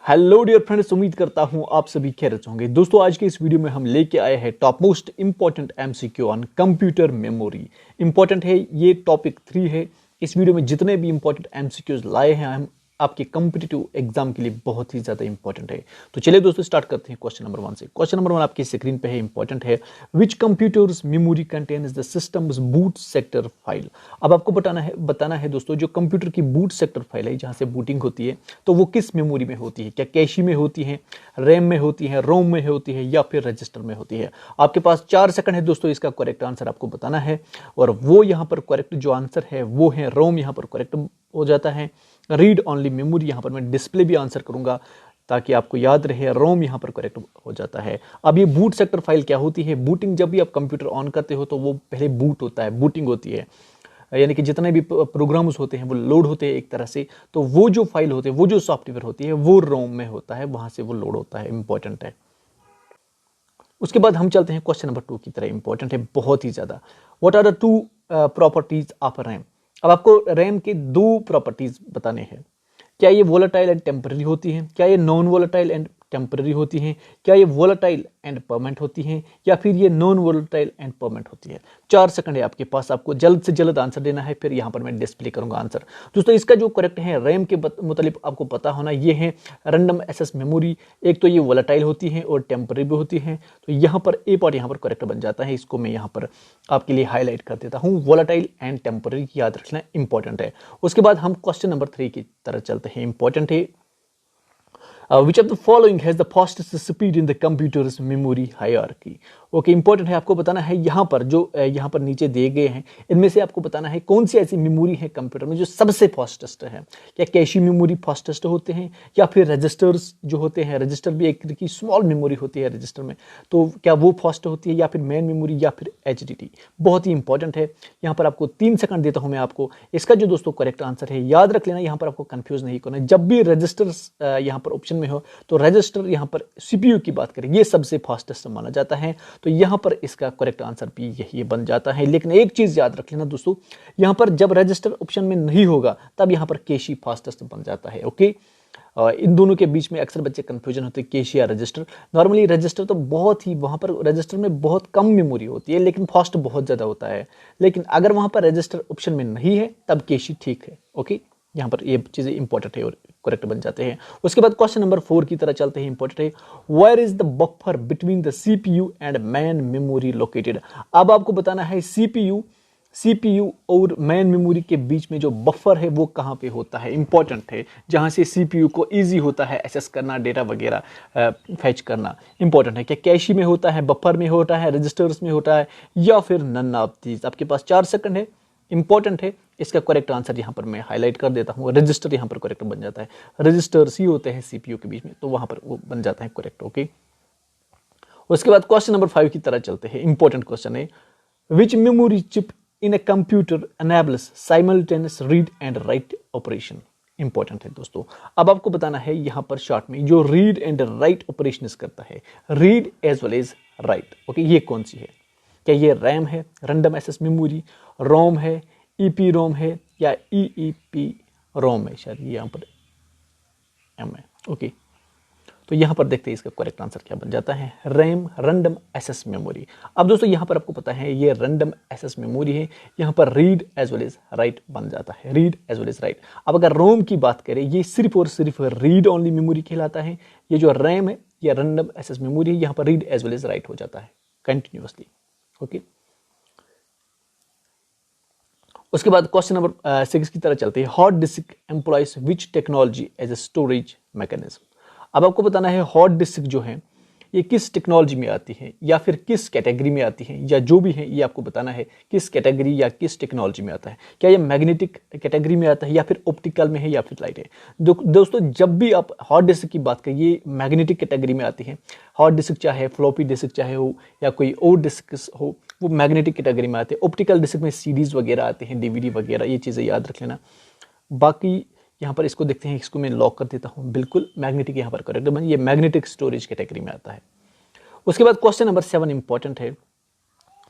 Hello dear friends, उम्मीद करता हूं आप सभी खैरियत होंगे। दोस्तों, आज के इस वीडियो में हम लेके आए हैं top most important MCQ on computer memory. Important है, ये टॉपिक 3 है। इस वीडियो में जितने भी इंपॉर्टेंट एमसीक्यूज लाए हैं हम आपके कॉम्पिटिटिव एग्जाम के लिए बहुत ही ज्यादा इंपॉर्टेंट है। तो चलिए दोस्तों, स्टार्ट करते हैं क्वेश्चन नंबर 1 से। क्वेश्चन नंबर 1 आपकी स्क्रीन पे है, इंपॉर्टेंट है। Which computer's memory contains the system's boot sector file. अब आपको बताना है दोस्तों, जो कंप्यूटर की बूट सेक्टर फाइल है, जहां से बूटिंग होती है, तो वो किस मेमोरी में होती है। क्या कैशी में होती है, रैम में होती है, रोम में होती है, या फिर रजिस्टर में होती है। आपके पास 4 सेकंड है दोस्तों, इसका करेक्ट आंसर आपको बताना है। और वो यहां पर करेक्ट जो आंसर है वो है रोम, यहां पर करेक्ट हो जाता है। रीड ओनली मेमोरी, यहां पर मैं डिस्प्ले भी आंसर करूंगा ताकि आपको याद रहे। रोम यहां पर करेक्ट हो जाता है। अब ये बूट सेक्टर फाइल क्या होती है? बूटिंग, जब भी आप कंप्यूटर ऑन करते हो तो वो पहले बूट होता है, बूटिंग होती है, यानी कि जितने भी प्रोग्राम्स होते हैं वो लोड होते हैं एक तरह से। तो वो जो फाइल होते हैं, वो जो सॉफ्टवेयर होती है, वो रोम में होता है, वहां से वो लोड होता है। इंपॉर्टेंट है। उसके बाद हम चलते हैं क्वेश्चन नंबर 2 की तरह। इंपॉर्टेंट है बहुत ही ज्यादा। What are the 2 properties of RAM. अब आपको रैम के 2 प्रॉपर्टीज बताने हैं। क्या ये वोलेटाइल एंड टेम्पररी होती है, क्या ये नॉन वोलेटाइल एंड टेम्पररी होती हैं, क्या ये वोलेटाइल एंड परमानेंट होती हैं, या फिर ये नॉन वोलेटाइल एंड परमानेंट होती है। 4 सेकंड है आपके पास, आपको जल्द से जल्द आंसर देना है, फिर यहां पर मैं डिस्प्ले करूंगा आंसर। दोस्तों, इसका जो करेक्ट है रैम के मुतालिक आपको पता होना, ये है रैंडम एक्सेस मेमोरी। एक तो ये वोलेटाइल होती है और टेम्पररी भी होती है। तो यहां पर ए पार्ट यहां पर करेक्ट बन जाता है। इसको मैं यहां पर आपके लिए हाईलाइट कर देता हूं। वोलेटाइल एंड टेम्पररी याद रखना इंपॉर्टेंट है। उसके बाद हम क्वेश्चन नंबर 3 की तरह चलते हैं। इंपॉर्टेंट है, which of the following has the fastest speed in the computer's memory hierarchy। Okay, important है, आपको बताना है यहाँ पर जो यहाँ पर नीचे दिए गए हैं, इनमें से आपको बताना है कौन सी ऐसी मेमोरी है कंप्यूटर में जो सबसे फास्टेस्ट है। क्या कैशी मेमोरी फास्टेस्ट होते हैं, या फिर रजिस्टर्स जो होते हैं, रजिस्टर भी एक तरह की स्मॉल मेमोरी होती है रजिस्टर में, तो क्या वो फास्ट होती है, या फिर मेन मेमोरी, या फिर एचडीडी। बहुत ही इंपॉर्टेंट है। यहाँ पर आपको 3 सेकंड देता हूँ मैं आपको। इसका जो दोस्तों करेक्ट आंसर है, याद रख लेना, यहाँ पर आपको कंफ्यूज नहीं करना। जब भी रजिस्टर्स यहाँ पर ऑप्शन में हो तो रजिस्टर यहाँ पर सीपीयू की बात करें, ये सबसे फास्टेस्ट माना जाता है। तो यहाँ पर इसका करेक्ट आंसर भी यही बन जाता है। लेकिन एक चीज याद रख लेना दोस्तों, यहाँ पर जब रजिस्टर ऑप्शन में नहीं होगा तब यहाँ पर कैशी फास्टेस्ट बन जाता है। ओके, इन दोनों के बीच में अक्सर बच्चे कंफ्यूजन होते हैं, कैशी या रजिस्टर। नॉर्मली रजिस्टर तो बहुत ही, वहां पर रजिस्टर में बहुत कम मेमोरी होती है लेकिन फास्ट बहुत ज्यादा होता है। लेकिन अगर वहां पर रजिस्टर ऑप्शन में नहीं है तब कैशी ठीक है। ओके, यहाँ पर ये चीजें इंपॉर्टेंट है और करेक्ट बन जाते हैं। उसके बाद क्वेश्चन नंबर 4 की तरह चलते हैं। इंपॉर्टेंट है, where is the buffer between the CPU and main memory located. अब आपको बताना है सीपीयू और मैन मेमोरी के बीच में जो बफर है वो कहां पे होता है। इंपॉर्टेंट है, जहां से सीपीयू को इजी होता है एक्सेस करना, डेटा वगैरह फैच करना। इंपॉर्टेंट है, क्या कैशी में होता है, बफर में होता है, रजिस्टर्स में होता है, या फिर नन ऑफ दीज। आपके पास 4 सेकंड है। इंपॉर्टेंट है, इसका करेक्ट आंसर यहां पर मैं हाईलाइट कर देता हूं। रजिस्टर यहां पर करेक्ट बन जाता है। रजिस्टर्स ही होते हैं सीपीयू के बीच में, तो वहां पर वो बन जाता है करेक्ट। ओके, उसके बाद क्वेश्चन नंबर 5 की तरह चलते हैं। इंपॉर्टेंट क्वेश्चन है, which memory chip in a computer enables simultaneous read and write operation. Important है दोस्तों। अब आपको बताना है यहां पर शॉर्ट में जो रीड एंड राइट ऑपरेशन करता है, read as well as write. Okay, ये कौन सी है? क्या ये रैम है, रैंडम एक्सेस मेमोरी, रोम है, ईपी रोम है, या ईईपी रोम है? शायद ये यहाँ पर एम है। ओके, तो यहां पर देखते हैं इसका करेक्ट आंसर क्या बन जाता है। RAM, random access memory. अब दोस्तों यहां पर आपको पता है ये रैंडम एक्सेस मेमोरी है, यहां पर read as well as write बन जाता है। Read as well as write. अब अगर रोम की बात करें, ये सिर्फ और सिर्फ रीड ओनली मेमोरी कहलाता है। ये जो रैम है, ये रैंडम एक्सेस मेमोरी है, यहां पर read as well as write हो जाता है कंटिन्यूअसली। ओके, उसके बाद क्वेश्चन नंबर 6 की तरह चलते हैं। Hard disk employs which technology as a storage mechanism. अब आपको बताना है हार्ड डिस्क जो है ये किस टेक्नोलॉजी में आती है, या फिर किस कैटेगरी में आती है, या जो भी है ये आपको बताना है किस कैटेगरी या किस टेक्नोलॉजी में आता है। क्या ये मैग्नेटिक कैटेगरी में आता है, या फिर ऑप्टिकल में है, या फिर लाइट है। दोस्तों, जब भी आप हार्ड डिस्क की बात करें, ये मैग्नेटिक कैटेगरी में आती है। हार्ड डिस्क चाहे फ्लॉपी डिस्क चाहे हो, या कोई और डिस्क हो, वो मैग्नेटिक कैटेगरी में आते हैं। ऑप्टिकल डिस्क में सीडीज वगैरह आते हैं, डीवीडी वगैरह, ये चीज़ें याद रख लेना। बाकी यहाँ पर इसको देखते हैं, इसको मैं लॉक कर देता हूँ। बिल्कुल मैग्नेटिक यहाँ पर करेक्ट बन, ये मैग्नेटिक स्टोरेज कैटेगरी में आता है। उसके बाद क्वेश्चन नंबर 7 इंपॉर्टेंट है,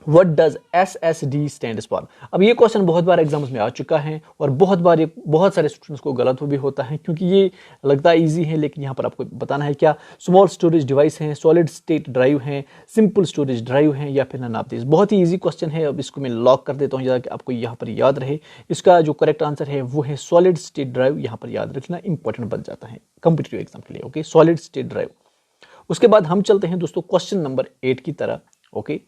What does SSD stands for? अब ये क्वेश्चन बहुत बार एग्जाम्स में आ चुका है और बहुत बार ये बहुत सारे स्टूडेंट्स को गलत भी होता है, क्योंकि ये लगता है इजी है, लेकिन यहाँ पर आपको बताना है क्या स्मॉल स्टोरेज डिवाइस हैं, सॉलिड स्टेट ड्राइव हैं, सिंपल स्टोरेज ड्राइव हैं, या फिर नन ऑफ दिस। बहुत ही इजी क्वेश्चन है। अब इसको मैं लॉक कर देता हूँ ताकि आपको यहाँ पर याद रहे। इसका जो करेक्ट आंसर है वो है सॉलिड स्टेट ड्राइव। यहाँ पर याद रखना, इंपॉर्टेंट बन जाता है कॉम्पिटिटिव एग्जाम के लिए। Okay, solid state drive. उसके बाद हम चलते हैं दोस्तों क्वेश्चन नंबर 8 की तरह। ओके,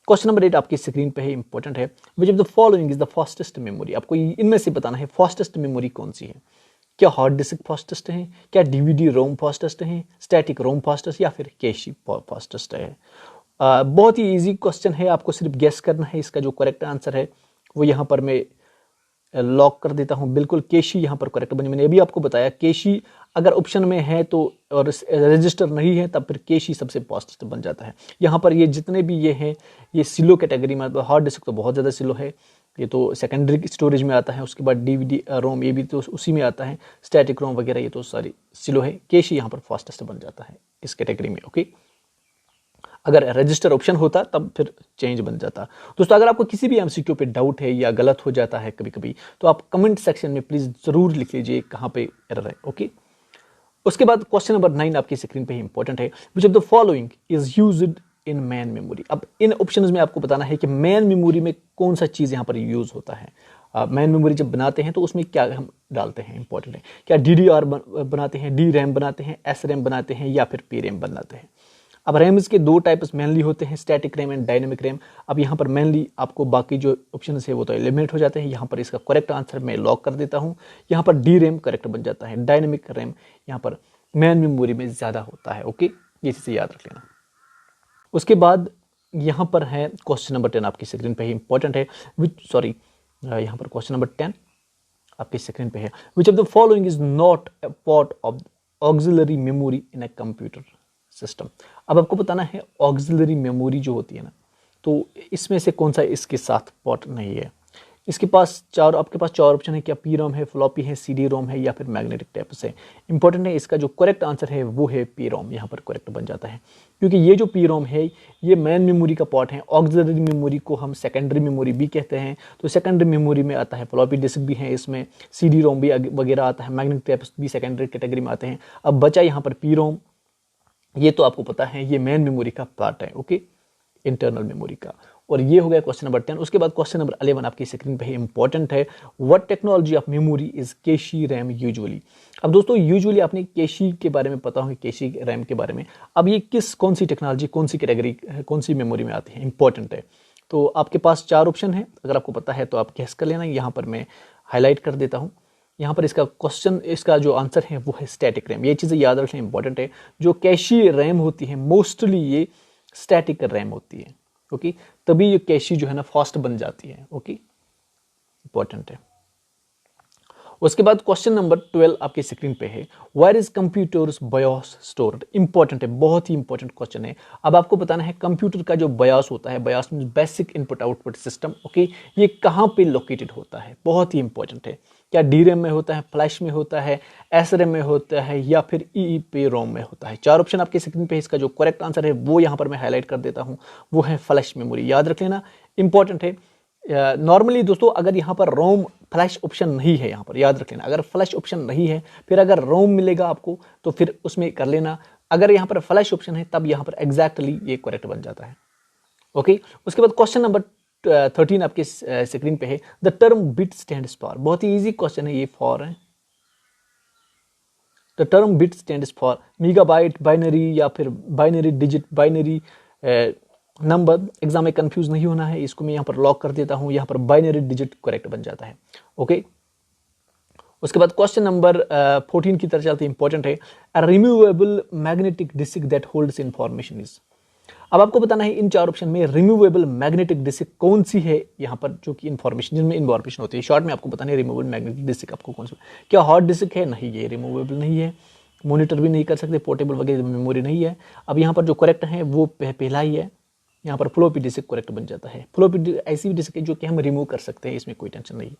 क्वेश्चन नंबर 8 आपकी स्क्रीन पे है, इंपॉर्टेंट है। Which of the following is the fastest memory? आपको इनमें से बताना है फास्टेस्ट मेमोरी कौन सी है। क्या हार्ड डिस्क फास्टेस्ट है, क्या डीवीडी रोम फास्टेस्ट है, स्टैटिक रोम फास्टेस्ट, या फिर कैशी फास्टेस्ट है? बहुत ही इजी क्वेश्चन है, आपको सिर्फ गेस करना है। इसका जो करेक्ट आंसर है वो यहाँ पर मैं लॉक कर देता हूं। बिल्कुल केशी यहाँ पर करेक्ट बनी। मैंने अभी आपको बताया केशी अगर ऑप्शन में है तो और रजिस्टर नहीं है तब फिर केशी सबसे फास्टेस्ट बन जाता है। यहाँ पर ये जितने भी ये हैं ये सिलो कैटेगरी में, हार्ड डिस्क तो बहुत ज़्यादा सिलो है, ये तो सेकेंडरी स्टोरेज में आता है। उसके बाद डीवीडी रोम ये भी तो उसी में आता है, स्टैटिक रोम वगैरह ये तो सारी सिलो है। केशी यहाँ पर फास्टेस्ट बन जाता है इस कैटेगरी में। ओके, अगर रजिस्टर ऑप्शन होता तब फिर चेंज बन जाता। दोस्तों अगर आपको किसी भी एमसीक्यू पे डाउट है या गलत हो जाता है कभी कभी, तो आप कमेंट सेक्शन में प्लीज जरूर लिख लीजिए कहाँ पे एरर है। ओके, उसके बाद क्वेश्चन नंबर 9 आपकी स्क्रीन पे ही इंपॉर्टेंट है। Which of the following is used in man memory? अब इन ऑप्शंस में आपको बताना है कि मैन मेमोरी में कौन सा चीज यहाँ पर यूज होता है। मैन मेमोरी जब बनाते हैं तो उसमें क्या हम डालते हैं, इंपॉर्टेंट है। क्या DDR बनाते हैं, डी रैम बनाते हैं, एस रैम बनाते हैं, या फिर पी रैम बनाते हैं? अब रैम्स के दो टाइप्स मेनली होते हैं, static RAM and dynamic RAM. अब यहाँ पर मेनली आपको बाकी जो ऑप्शन है वो तो एलिमिनेट हो जाते हैं। यहाँ पर इसका करेक्ट आंसर मैं लॉक कर देता हूँ। यहाँ पर डी रैम करेक्ट बन जाता है, डायनेमिक रैम यहाँ पर मैन मेमोरी में ज़्यादा होता है। ओके, ये चीज़ें याद रख लेना। उसके बाद यहाँ पर है क्वेश्चन नंबर 10 आपकी स्क्रीन पे ही इंपॉर्टेंट है। यहाँ पर क्वेश्चन नंबर 10 आपकी स्क्रीन पे है। Which of the following is not a part of auxiliary memory in a computer system? अब आपको बताना है ऑक्सिलरी मेमोरी जो होती है ना, तो इसमें से कौन सा इसके साथ पार्ट नहीं है। आपके पास चार ऑप्शन है, क्या पी रोम है, फ्लॉपी है, CD रोम है, या फिर मैग्नेटिक टेप्स है। इंपॉर्टेंट है, इसका जो करेक्ट आंसर है वो है पी रोम। यहाँ पर करेक्ट बन जाता है, क्योंकि ये जो पी रोम है ये मेन मेमोरी का पार्ट है। ऑक्सिलरी मेमोरी को हम सेकेंडरी मेमोरी भी कहते हैं। तो सेकेंडरी मेमोरी में आता है फ्लॉपी डिस्क भी है, इसमें CD रोम भी वगैरह आता है, मैग्नेटिक टेप्स भी सेकेंडरी कैटेगरी में आते हैं। अब बचा यहाँ पर पी रोम, ये तो आपको पता है ये मेन मेमोरी का पार्ट है। ओके, इंटरनल मेमोरी का। और ये हो गया क्वेश्चन नंबर 10। उसके बाद क्वेश्चन नंबर 11 आपकी स्क्रीन पे इंपॉर्टेंट है। What technology of memory is cache RAM usually? अब दोस्तों यूजुअली आपने कैशी के बारे में पता होगा, कैशी रैम के बारे में। अब ये कौन सी टेक्नोलॉजी, कौन सी कैटेगरी, कौन सी मेमोरी में आती है, इंपॉर्टेंट है। तो आपके पास 4 ऑप्शन है, अगर आपको पता है तो आप गेस कर लेना। यहाँ पर मैं हाईलाइट कर देता हूँ। यहाँ पर इसका जो आंसर है वो है स्टैटिक रैम। ये चीज़ें याद रखना इंपॉर्टेंट है। जो कैशी रैम होती है मोस्टली ये स्टैटिक रैम होती है। ओके, तभी ये कैशी जो है ना फास्ट बन जाती है। ओके, इंपॉर्टेंट है। उसके बाद क्वेश्चन नंबर 12 आपकी स्क्रीन पे है। Where is computer's BIOS stored? Important है, बहुत ही इंपॉर्टेंट क्वेश्चन है। अब आपको बताना है कंप्यूटर का जो बायोस होता है, BIOS means basic input output system. Okay, ये कहाँ पे लोकेटेड होता है, बहुत ही इंपॉर्टेंट है। क्या DRAM में होता है, फ्लैश में होता है, SRAM में होता है, या फिर EEPROM में होता है? 4 ऑप्शन आपके स्क्रीन पे। इसका जो करेक्ट आंसर है वो यहाँ पर मैं हाईलाइट कर देता हूँ, वो है फ्लैश मेमोरी। याद रख लेना, इंपॉर्टेंट है। नॉर्मली दोस्तों अगर यहाँ पर रोम फ्लैश ऑप्शन नहीं है, यहाँ पर याद रख लेना, अगर फ्लैश ऑप्शन नहीं है फिर अगर रोम मिलेगा आपको तो फिर उसमें कर लेना। अगर यहाँ पर फ्लैश ऑप्शन है तब यहाँ पर एग्जैक्टली ये करेक्ट बन जाता है। ओके, उसके बाद क्वेश्चन नंबर 13 आपके स्क्रीन पे है। The term bit stands for? बहुत ही इजी क्वेश्चन है ये, फॉर है। The term bit stands for megabyte, binary, या फिर binary digit, binary number. Exam में कंफ्यूज नहीं होना है, इसको मैं यहाँ पर लॉक कर देता हूँ। यहाँ पर बाइनरी डिजिट करेक्ट बन जाता है। ओके, उसके बाद क्वेश्चन नंबर 14 की तरफ चलते हैं, इंपॉर्टेंट है। A removable magnetic disk that holds information is? अब आपको बताना है इन 4 ऑप्शन में रिमूवेबल मैग्नेटिक डिस्क कौन सी है यहाँ पर जो कि इंफॉर्मेशन, जिनमें इन्फॉर्मेशन होती है। शॉर्ट में आपको बताना है रिमूवेबल मैग्नेटिक डिस्क आपको कौन सी। क्या हार्ड डिस्क है? नहीं, ये रिमूवेबल नहीं है। मॉनिटर भी नहीं कर सकते, पोर्टेबल वगैरह मेमोरी नहीं है। अब यहाँ पर जो करेक्ट है वो पहला ही है, यहाँ पर फ्लॉपी डिस्क करेक्ट बन जाता है। फ्लॉपी ऐसी डिस्क है जो कि हम रिमूव कर सकते हैं, इसमें कोई टेंशन नहीं।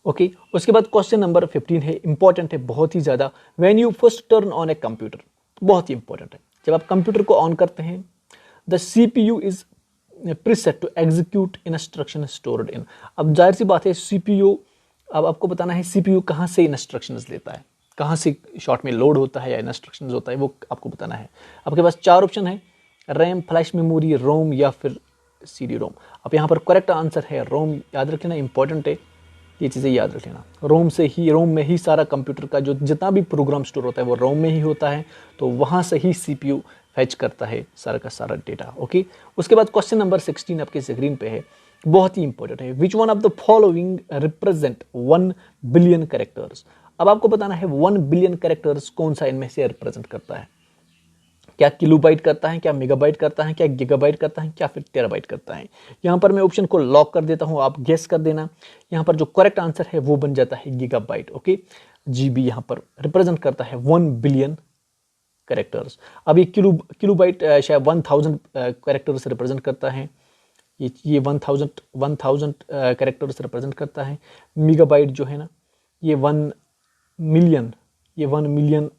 ओके, उसके बाद क्वेश्चन नंबर 15 है, इंपॉर्टेंट है बहुत ही ज़्यादा। When you first turn on a computer, बहुत ही इंपॉर्टेंट है। जब आप कंप्यूटर को ऑन करते हैं, the CPU is preset to execute instruction stored in. अब जाहिर सी बात है सीपीयू, अब आपको बताना है सीपीयू कहाँ से इंस्ट्रक्शंस लेता है, कहाँ से शॉर्ट में लोड होता है या इंस्ट्रक्शंस होता है, वो आपको बताना है। आपके पास 4 ऑप्शन है, रैम, फ्लैश मेमोरी, रोम या फिर सीडी रोम। अब यहाँ पर करेक्ट आंसर है रोम। याद रख लेना, इंपॉर्टेंट है, ये चीज़ें याद रख लेना। रोम में ही सारा कंप्यूटर का जो जितना भी प्रोग्राम स्टोर होता है वो रोम में ही होता है, तो वहाँ से ही सीपीयू फैच करता है सारा का सारा डेटा। ओके, उसके बाद क्वेश्चन नंबर 16 आपके स्क्रीन पे है, बहुत ही इंपॉर्टेंट है। Which one of the following represent 1 billion characters. अब आपको बताना है 1 बिलियन कैरेक्टर्स कौन सा इनमें से रिप्रेजेंट करता है। क्या किलोबाइट करता है, क्या मेगाबाइट करता है, क्या गीगाबाइट करता है, क्या फिर टेराबाइट करता है। यहाँ पर मैं ऑप्शन को लॉक कर देता हूँ, आप गेस कर देना। यहाँ पर जो करेक्ट आंसर है वो बन जाता है गीगाबाइट। ओके, जीबी यहाँ पर रिप्रेजेंट करता है 1 बिलियन कैरेक्टर्स। अब ये किलोबाइट शायद 1000 कैरेक्टर्स रिप्रेजेंट करता है, ये 1000 कैरेक्टर्स रिप्रेजेंट करता है। मेगाबाइट जो है ना, ये 1 मिलियन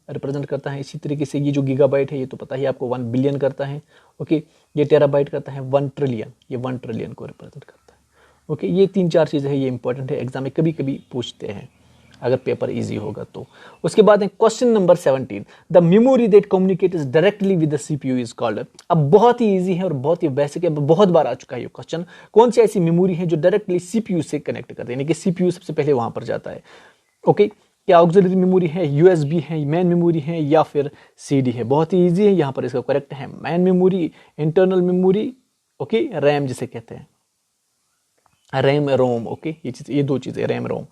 रिप्रेजेंट करता है। इसी तरीके से ये जो गीगाबाइट है ये तो पता ही आपको 1 बिलियन करता है। ओके, ये टेराबाइट करता है 1 ट्रिलियन, ये 1 ट्रिलियन को रिप्रेजेंट करता है। ओके, ये 3-4 चीज़ें हैं, ये इंपॉर्टेंट है, एग्जाम में कभी कभी पूछते हैं अगर पेपर इजी होगा तो। उसके बाद है question number 17, the memory that communicates directly with the CPU is called. अब बहुत ही इजी है और बहुत ही बेसिक है, बहुत बार आ चुका है ये क्वेश्चन। कौन सी ऐसी मेमोरी है जो डायरेक्टली सीपीयू से कनेक्ट करते हैं, यानी कि सीपीयू सबसे पहले वहां पर जाता है। ओके, क्या ऑक्सिलरी मेमोरी है, यूएसबी है, मैन मेमोरी है या फिर सीडी है। बहुत ही इजी है, यहाँ पर इसका करेक्ट है man memory, internal memory, okay, RAM जिसे कहते हैं, रैम रोम। ओके, ये 2 चीजें रैम रोम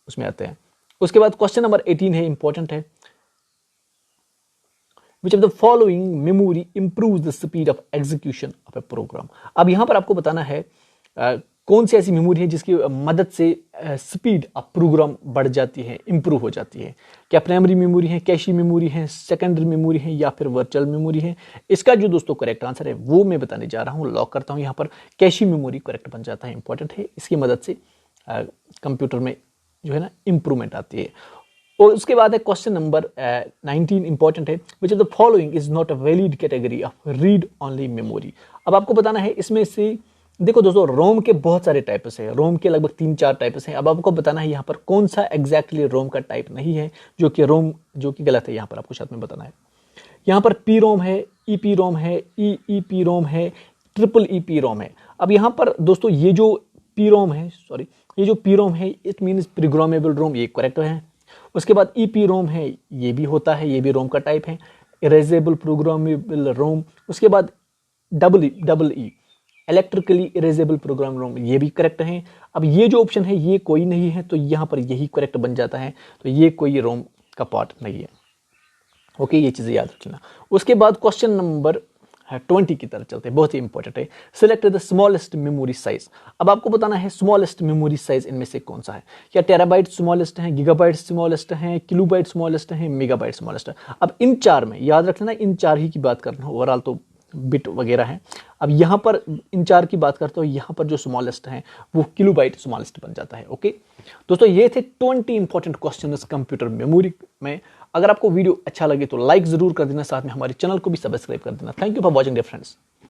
उसमें आते हैं। उसके बाद क्वेश्चन नंबर 18 है, इंपॉर्टेंट है। Which of the following memory improves the speed of execution of a program। अब यहां पर आपको बताना है कौन सी ऐसी मेमोरी है जिसकी मदद से स्पीड ऑफ प्रोग्राम बढ़ जाती है, इंप्रूव हो जाती है। क्या प्राइमरी मेमोरी है, कैशी मेमोरी है, सेकेंडरी मेमोरी है या फिर वर्चुअल मेमोरी है। इसका जो दोस्तों करेक्ट आंसर है वो मैं बताने जा रहा हूं, लॉक करता हूं। यहाँ पर कैशी मेमोरी करेक्ट बन जाता है, इंपॉर्टेंट है। इसकी मदद से कंप्यूटर में जो है ना इंप्रूवमेंट आती है। और उसके बाद है क्वेश्चन नंबर 19, इंपॉर्टेंट है। Which of the following is not a valid category of read only memory. अब आपको बताना है इसमें से, देखो दोस्तों, रोम के बहुत सारे टाइप्स हैं, रोम के लगभग 3-4 टाइप्स हैं। अब आपको बताना है यहाँ पर कौन सा एग्जैक्टली रोम का टाइप नहीं है जो कि गलत है। यहाँ पर आपको साथ में बताना है। यहाँ पर पी रोम है, ईपी रोम है, ईईपी रोम है, ट्रिपल ईपी रोम है। अब यहाँ पर दोस्तों ये जो पी रोम है इट मीन्स प्रोग्रामेबल रोम, ये करेक्ट है। उसके बाद ईपी रोम है, ये भी होता है, ये भी रोम का टाइप है, इरेजेबल प्रोग्रामेबल रोम। उसके बाद double E electrically erasable program ROM, ये भी करेक्ट है। अब ये जो ऑप्शन है ये कोई नहीं है, तो यहाँ पर यही करेक्ट बन जाता है, तो ये कोई रोम का पार्ट नहीं है। ओके, ये चीज़ें याद रखना। उसके बाद क्वेश्चन नंबर 20 की तरफ चलते हैं, बहुत ही इंपॉर्टेंट है। Select the smallest memory size. अब आपको बताना है स्मॉलेस्ट मेमोरी साइज इनमें से कौन सा है। क्या टेराबाइट स्मॉलेस्ट है, गीगाबाइट स्मॉलेस्ट है, किलोबाइट स्मॉलेस्ट है, मेगाबाइट स्मॉलेस्ट है। अब इन 4 में याद रखना, इन 4 ही की बात करना, ओवरऑल तो बिट वगैरह है। अब यहाँ पर इन 4 की बात करते हो, यहाँ पर जो स्मॉलेस्ट है वो किलोबाइट स्मॉलेस्ट बन जाता है। ओके दोस्तों, ये थे 20 इंपॉर्टेंट क्वेश्चंस कंप्यूटर मेमोरी में। अगर आपको वीडियो अच्छा लगे तो लाइक जरूर कर देना, साथ में हमारे चैनल को भी सब्सक्राइब कर देना। Thank you for watching dear friends.